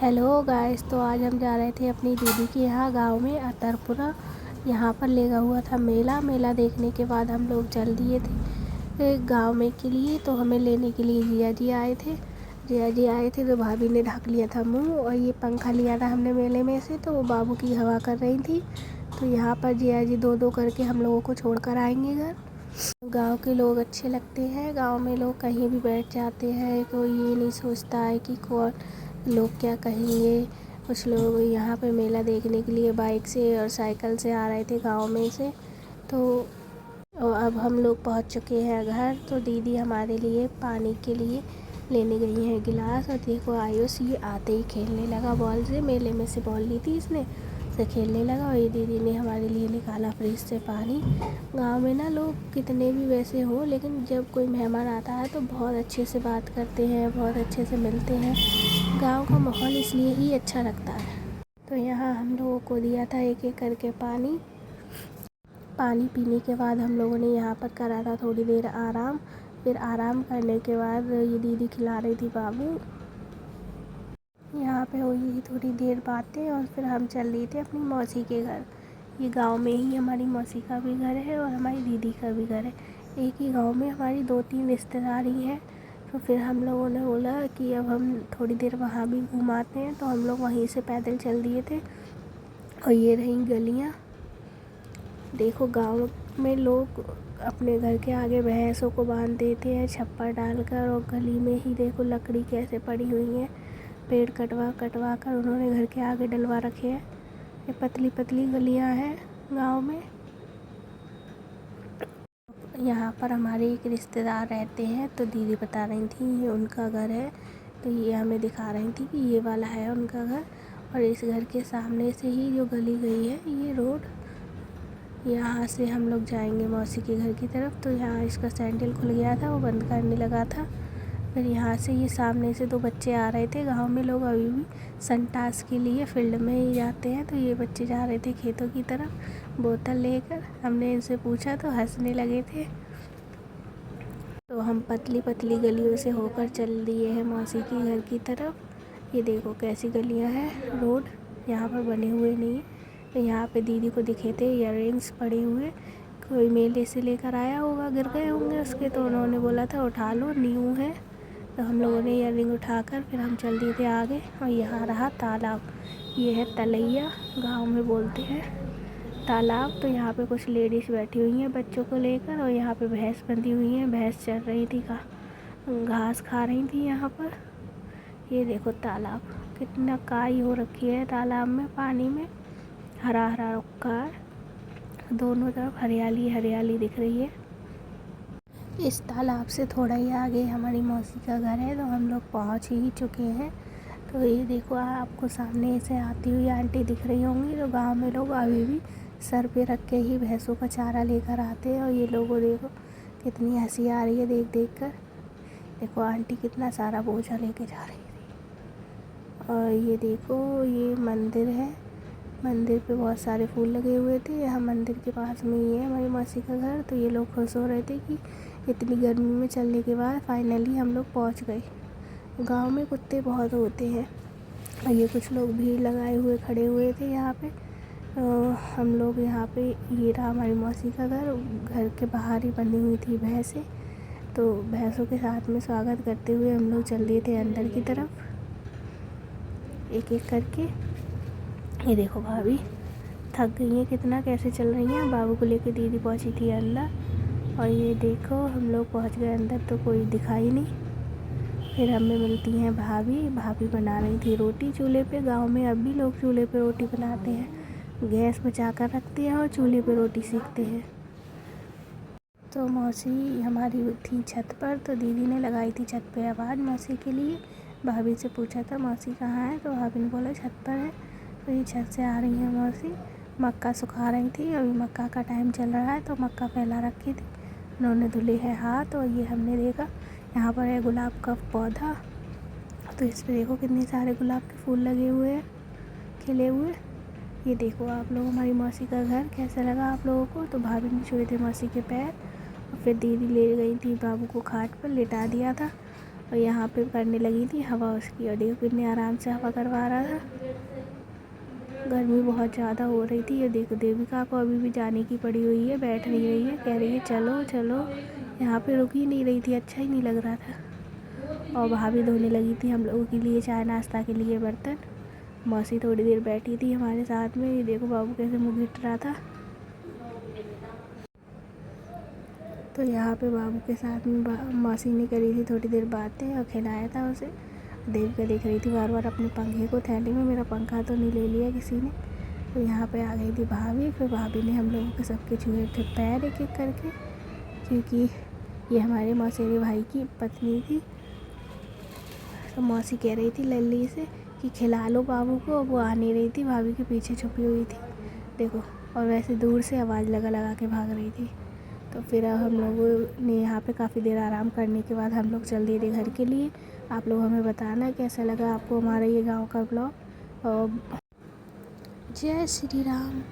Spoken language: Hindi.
हेलो गाइस, तो आज हम जा रहे थे अपनी दीदी के यहाँ गांव में अतरपुरा। यहाँ पर लगा हुआ था मेला देखने के बाद हम लोग चल दिए थे गांव में के लिए। तो हमें लेने के लिए जिया जी आए थे तो भाभी ने ढक लिया था मुंह, और ये पंखा लिया था हमने मेले में से, तो वो बाबू की हवा कर रही थी। तो यहाँ पर जिया जी दो दो करके हम लोगों को छोड़ कर आएंगे घर। गांव के लोग अच्छे लगते हैं। गांव में लोग कहीं भी बैठ जाते हैं, कोई ये नहीं सोचता है कि कौन लोग क्या कहेंगे। कुछ लोग यहाँ पे मेला देखने के लिए बाइक से और साइकिल से आ रहे थे गांव में से। तो अब हम लोग पहुँच चुके हैं घर। तो दीदी हमारे लिए पानी के लिए लेने गई हैं गिलास, और देखो आयुष ये आते ही खेलने लगा बॉल से। मेले में से बॉल ली थी इसने, से खेलने लगा। और ये दीदी ने हमारे लिए निकाला फ्रिज से पानी। गांव में ना लोग कितने भी वैसे हो, लेकिन जब कोई मेहमान आता है तो बहुत अच्छे से बात करते हैं, बहुत अच्छे से मिलते हैं। गांव का माहौल इसलिए ही अच्छा लगता है। तो यहाँ हम लोगों को दिया था एक एक करके पानी पीने के बाद हम लोगों ने यहाँ पर करा था थोड़ी देर आराम। फिर आराम करने के बाद ये दीदी खिला रही थी बाबू। यहाँ पे हुई थी थोड़ी देर बातें, और फिर हम चल रहे थे अपनी मौसी के घर। ये गांव में ही हमारी मौसी का भी घर है और हमारी दीदी का भी घर है। एक ही गांव में हमारी 2-3 रिश्तेदारी हैं। तो फिर हम लोगों ने बोला कि अब हम थोड़ी देर वहाँ भी घुमाते हैं। तो हम लोग वहीं से पैदल चल दिए थे। और ये रही गलियाँ। देखो गांव में लोग अपने घर के आगे भैंसों को बांध देते हैं छप्पर डालकर, और गली में ही देखो लकड़ी कैसे पड़ी हुई है। पेड़ कटवा कटवा कर उन्होंने घर के आगे डलवा रखे हैं। ये पतली पतली गलियां हैं गांव में। यहाँ पर हमारे एक रिश्तेदार रहते हैं, तो दीदी बता रही थी ये उनका घर है। तो ये हमें दिखा रही थी कि ये वाला है उनका घर। और इस घर के सामने से ही जो गली गई है ये रोड, यहाँ से हम लोग जाएंगे मौसी के घर की तरफ। तो यहाँ इसका सैंडल खुल गया था, वो बंद करने लगा था। फिर यहाँ से ये सामने से 2 बच्चे आ रहे थे। गांव में लोग अभी भी संटास के लिए फील्ड में ही जाते हैं। तो ये बच्चे जा रहे थे खेतों की तरफ बोतल लेकर। हमने इनसे पूछा तो हंसने लगे थे। तो हम पतली पतली गलियों से होकर चल दिए हैं मौसी के घर की तरफ। ये देखो कैसी गलियां हैं, रोड यहाँ पर बने हुए नहीं है। तो यहाँ पे दीदी को दिखे थे इयररिंग्स पड़े हुए, कोई मेले से लेकर आया होगा, गिर गए होंगे उसके। तो उन्होंने बोला था उठा लो, न्यू है। तो हम लोगों ने इयररिंग उठाकर फिर हम चल दिए थे आगे। और यहाँ रहा तालाब। ये है तलैया, गांव में बोलते हैं तालाब। तो यहाँ पे कुछ लेडीज़ बैठी हुई हैं बच्चों को लेकर, और यहाँ पे भैंस बंधी हुई हैं। भैंस चल रही थी, घास खा रही थी यहाँ पर। ये देखो तालाब, कितना काई हो रखी है तालाब में, पानी में हरा हरा रखा है। दोनों तरफ हरियाली हरियाली दिख रही है। इस तालाब से थोड़ा ही आगे हमारी मौसी का घर है। तो हम लोग पहुंच ही चुके हैं। तो ये देखो आपको सामने से आती हुई आंटी दिख रही होंगी। तो गांव में लोग अभी भी सर पे रख के ही भैंसों का चारा लेकर आते हैं। और ये लोगों देखो कितनी हंसी आ रही है देख देख कर। देखो आंटी कितना सारा बोझा लेके जा रही थी। और ये देखो ये मंदिर है। मंदिर पे बहुत सारे फूल लगे हुए थे। यहाँ मंदिर के पास में ही है हमारी मौसी का घर। तो ये लोग खुश हो रहे थे कि इतनी गर्मी में चलने के बाद फाइनली हम लोग पहुँच गए। गांव में कुत्ते बहुत होते हैं। और ये कुछ लोग भीड़ लगाए हुए खड़े हुए थे यहाँ पे। हम लोग यहाँ पे, ये रहा हमारी मौसी का घर। घर के बाहर ही बनी हुई थी भैंसें। तो भैंसों के साथ में स्वागत करते हुए हम लोग चल दिए थे अंदर की तरफ एक एक करके। ये देखो भाभी थक गई हैं कितना, कैसे चल रही हैं। बाबू को लेकर दीदी पहुंची थी अंदर। और ये देखो हम लोग पहुंच गए अंदर, तो कोई दिखाई नहीं। फिर हमें मिलती हैं भाभी बना रही थी रोटी चूल्हे पे। गांव में अब भी लोग चूल्हे पे रोटी बनाते हैं, गैस बचा कर रखते हैं और चूल्हे पे रोटी सेकते हैं। तो मौसी हमारी थी छत पर। तो दीदी ने लगाई थी छत पे आवाज़ मौसी के लिए। भाभी से पूछा था मौसी कहाँ है, तो भाभी ने बोला छत पर है। तो ये छत से आ रही है मौसी, मक्का सुखा रही थी। अभी मक्का का टाइम चल रहा है, तो मक्का फैला रखी थी। उन्होंने धुले हैं हाथ। और ये हमने देखा यहाँ पर है गुलाब का पौधा। तो इस पर देखो कितने सारे गुलाब के फूल लगे हुए हैं, खिले हुए। ये देखो आप लोग हमारी मौसी का घर कैसा लगा आप लोगों को। तो भाभी ने छुए थे मौसी के पैर। और फिर दीदी ले गई थी बाबू को खाट पर लेटा दिया था। और यहाँ पे करने लगी थी हवा उसकी, और देखो कितने आराम से हवा करवा रहा था। गर्मी बहुत ज़्यादा हो रही थी। ये देखो देविका को अभी भी जाने की पड़ी हुई है, बैठ नहीं रही है, कह रही है चलो चलो। यहाँ पे रुक ही नहीं रही थी, अच्छा ही नहीं लग रहा था। और भाभी धोने लगी थी हम लोगों के लिए चाय नाश्ता के लिए बर्तन। मौसी थोड़ी देर बैठी थी हमारे साथ में। ये देखो बाबू कैसे मुँह घिट रहा था। तो यहाँ पे बाबू के साथ में मौसी ने करी थी थोड़ी देर बातें और खिलाया था उसे। देविका देख रही थी बार बार अपने पंखे को थैली में, मेरा पंखा तो नहीं ले लिया किसी ने। तो यहाँ पे आ गई थी भाभी। फिर भाभी ने हम लोगों के सबके छुए थे पैर एक एक करके, क्योंकि ये हमारे मौसेरे भाई की पत्नी थी। तो मौसी कह रही थी लल्ली से कि खिला लो बाबू को, वो आ नहीं रही थी, भाभी के पीछे छुपी हुई थी देखो। और वैसे दूर से आवाज़ लगा लगा के भाग रही थी। तो फिर हम लोगों ने यहाँ पे काफ़ी देर आराम करने के बाद हम लोग चल दिए थे घर के लिए। आप लोग हमें बताना कैसा लगा आपको हमारा ये गांव का ब्लॉग। और जय श्री राम।